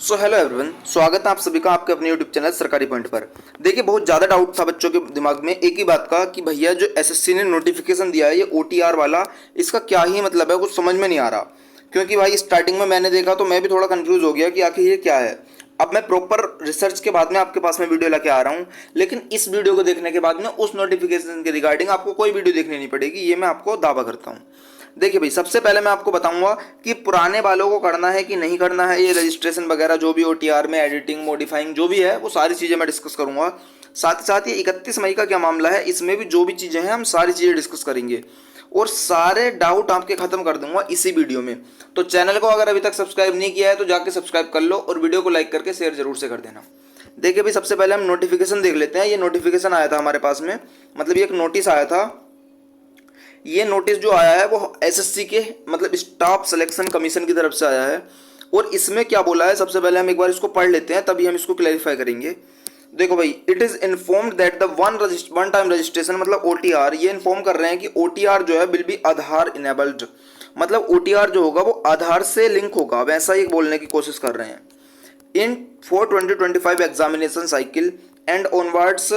So hello everyone, स्वागत है आप सभी का आपके अपने यूट्यूब चैनल सरकारी पॉइंट पर। देखिए, बहुत ज़्यादा डाउट था बच्चों के दिमाग में एक ही बात का कि भैया जो एसएससी ने नोटिफिकेशन दिया है ये ओटीआर वाला, इसका क्या ही मतलब है, कुछ समझ में नहीं आ रहा। क्योंकि भाई स्टार्टिंग में मैंने देखा तो मैं भी थोड़ा कंफ्यूज हो गया कि आखिर ये क्या है। अब मैं प्रॉपर रिसर्च के बाद में आपके पास में वीडियो लेके आ रहा हूँ, लेकिन इस वीडियो को देखने के बाद में उस नोटिफिकेशन के रिगार्डिंग आपको कोई वीडियो देखनी नहीं पड़ेगी, ये मैं आपको दावा करता हूँ। देखिए भाई, सबसे पहले मैं आपको बताऊंगा कि पुराने वालों को करना है कि नहीं करना है, ये रजिस्ट्रेशन वगैरह जो भी ओटीआर में एडिटिंग मॉडिफाइंग जो भी है वो सारी चीज़ें मैं डिस्कस करूंगा। साथ ही साथ ये 31 मई का क्या मामला है, इसमें भी जो भी चीज़ें हैं हम सारी चीज़ें डिस्कस करेंगे और सारे डाउट आपके खत्म कर दूंगा इसी वीडियो में। तो चैनल को अगर अभी तक सब्सक्राइब नहीं किया है तो जाके सब्सक्राइब कर लो और वीडियो को लाइक करके शेयर जरूर से कर देना। देखिए भाई, सबसे पहले हम नोटिफिकेशन देख लेते हैं। ये नोटिफिकेशन आया था हमारे पास में, मतलब ये एक नोटिस आया था। ये नोटिस जो आया है वो एसएससी के मतलब स्टाफ सिलेक्शन कमीशन की तरफ से आया है। और इसमें क्या बोला है, सबसे पहले हम एक बार इसको पढ़ लेते हैं, तभी हम इसको क्लैरिफाई करेंगे। देखो भाई, it is informed that the one time registration मतलब ओटीआर, ये इन्फॉर्म कर रहे हैं कि ओटीआर जो है विल बी आधार इनेबल्ड, मतलब ओटीआर जो होगा वो आधार से लिंक होगा, वैसा ही बोलने की कोशिश कर रहे हैं। In for 2025 examination cycle and onwards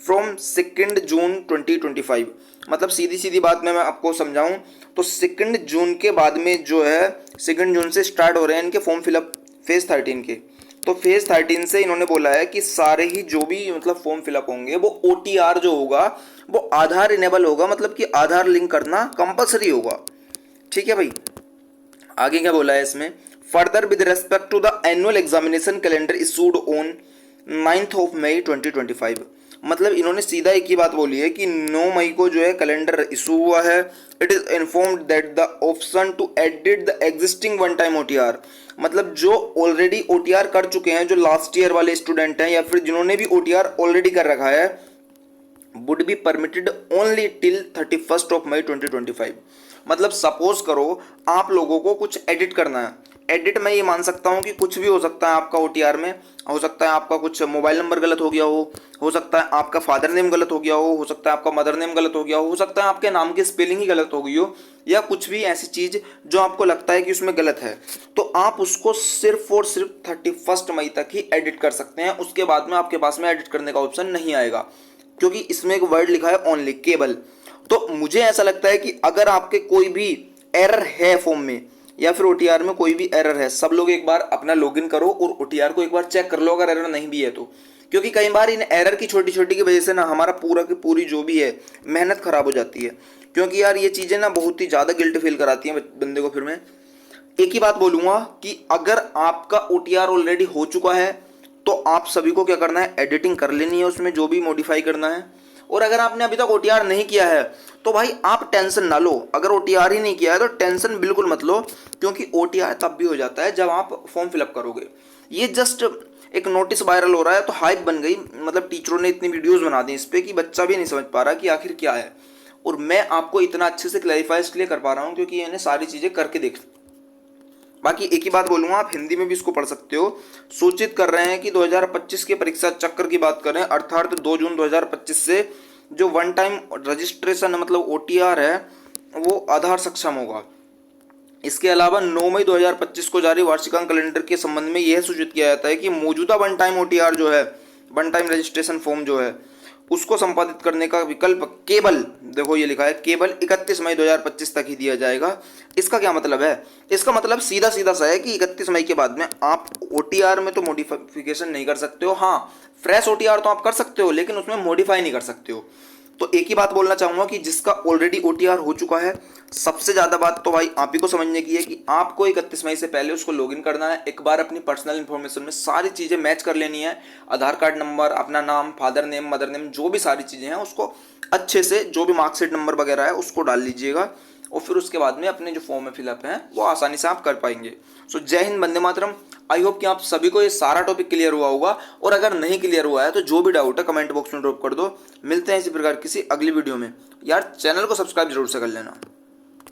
from 2 जून 2025, मतलब सीधी सीधी बात में मैं आपको समझाऊं तो 2 जून के बाद में जो है 2 जून से स्टार्ट हो रहे हैं इनके फॉर्म फिलअप फेज 13 के। तो फेज 13 से इन्होंने बोला है कि सारे ही जो भी मतलब फॉर्म फिलअप होंगे वो ओटीआर जो होगा वो आधार इनेबल होगा, मतलब कि आधार लिंक करना कंपलसरी होगा। ठीक है भाई, आगे क्या बोला है इसमें, further with respect to the annual examination calendar issued on 9 May 2025, मतलब इन्होंने सीधा एक ही बात बोली है कि 9 मई को जो है कैलेंडर इशू हुआ है। It is informed that the option to edit the existing one time OTR, मतलब जो ऑलरेडी ओटीआर कर चुके हैं, जो लास्ट ईयर वाले स्टूडेंट हैं या फिर जिन्होंने भी ओटीआर ऑलरेडी कर रखा है, would be permitted only till 31 मई 2025। मतलब सपोज करो आप लोगों को कुछ एडिट करना है, एडिट मैं ये मान सकता हूँ कि कुछ भी हो सकता है आपका ओटीआर में, हो सकता है आपका कुछ मोबाइल नंबर गलत हो गया हो सकता है आपका फादर नेम गलत हो गया हो सकता है आपका मदर नेम गलत हो गया हो सकता है आपके नाम की स्पेलिंग ही गलत हो गई हो, या कुछ भी ऐसी चीज़ जो आपको लगता है कि उसमें गलत है, तो आप उसको सिर्फ और सिर्फ 31 मई तक ही एडिट कर सकते हैं। उसके बाद में आपके पास में एडिट करने का ऑप्शन नहीं आएगा, क्योंकि इसमें एक वर्ड लिखा है ओनली, केवल। तो मुझे ऐसा लगता है कि अगर आपके कोई भी एरर है फॉर्म में या फिर ओटीआर में कोई भी एरर है, सब लोग एक बार अपना लॉगिन करो और ओटीआर को एक बार चेक कर लो अगर एरर नहीं भी है तो, क्योंकि कई बार इन एरर की छोटी छोटी की वजह से ना हमारा पूरा की पूरी जो भी है मेहनत खराब हो जाती है। क्योंकि यार ये चीज़ें ना बहुत ही ज़्यादा गिल्ट फील कराती हैं बंदे को। फिर मैं एक ही बात बोलूँगा कि अगर आपका ओटीआर ऑलरेडी हो चुका है तो आप सभी को क्या करना है, एडिटिंग कर लेनी है उसमें जो भी मॉडिफाई करना है। और अगर आपने अभी तक ओटीआर नहीं किया है तो भाई आप टेंशन ना लो, अगर ओटीआर ही नहीं किया है तो टेंशन बिल्कुल मत लो, क्योंकि ओटीआर तब भी हो जाता है जब आप फॉर्म फिलअप करोगे। ये जस्ट एक नोटिस वायरल हो रहा है तो हाइप बन गई, मतलब टीचरों ने इतनी वीडियोस बना दी इस पर कि बच्चा भी नहीं समझ पा रहा कि आखिर क्या है। और मैं आपको इतना अच्छे से क्लैरिफाई इसलिए कर पा रहा हूँ क्योंकि मैंने सारी चीज़ें करके देख। बाकी एक ही बात बोलूँगा, आप हिंदी में भी इसको पढ़ सकते हो। सूचित कर रहे हैं कि 2025 के परीक्षा चक्र की बात करें, अर्थात 2 जून 2025 से जो वन टाइम रजिस्ट्रेशन मतलब ओटीआर है वो आधार सक्षम होगा। इसके अलावा 9 मई 2025 को जारी वार्षिकांक कैलेंडर के संबंध में यह सूचित किया जाता है कि मौजूदा वन टाइम ओटीआर जो है, वन टाइम रजिस्ट्रेशन फॉर्म जो है, उसको संपादित करने का विकल्प केवल, देखो ये लिखा है, केवल 31 मई 2025 तक ही दिया जाएगा। इसका क्या मतलब है, इसका मतलब सीधा सीधा सा है कि 31 मई के बाद में आप ओटीआर में तो मॉडिफिकेशन नहीं कर सकते हो। हाँ, फ्रेश ओटीआर तो आप कर सकते हो लेकिन उसमें मॉडिफाई नहीं कर सकते हो। तो एक ही बात बोलना चाहूँगा कि जिसका ऑलरेडी ओटीआर हो चुका है, सबसे ज़्यादा बात तो भाई आप ही को समझने की है कि आपको 31 मई से पहले उसको लॉगिन करना है, एक बार अपनी पर्सनल इन्फॉर्मेशन में सारी चीज़ें मैच कर लेनी है, आधार कार्ड नंबर, अपना नाम, फादर नेम, मदर नेम, जो भी सारी चीज़ें हैं उसको अच्छे से, जो भी मार्कशीट नंबर वगैरह है उसको डाल लीजिएगा और फिर उसके बाद में अपने जो फॉर्म में फिलअप हैं वो आसानी से आप कर पाएंगे। सो जय हिंद, वंदे मातरम। आई होप कि आप सभी को ये सारा टॉपिक क्लियर हुआ होगा, और अगर नहीं क्लियर हुआ है तो जो भी डाउट है कमेंट बॉक्स में ड्रॉप कर दो। मिलते हैं इसी प्रकार किसी अगली वीडियो में। यार चैनल को सब्सक्राइब जरूर से कर लेना।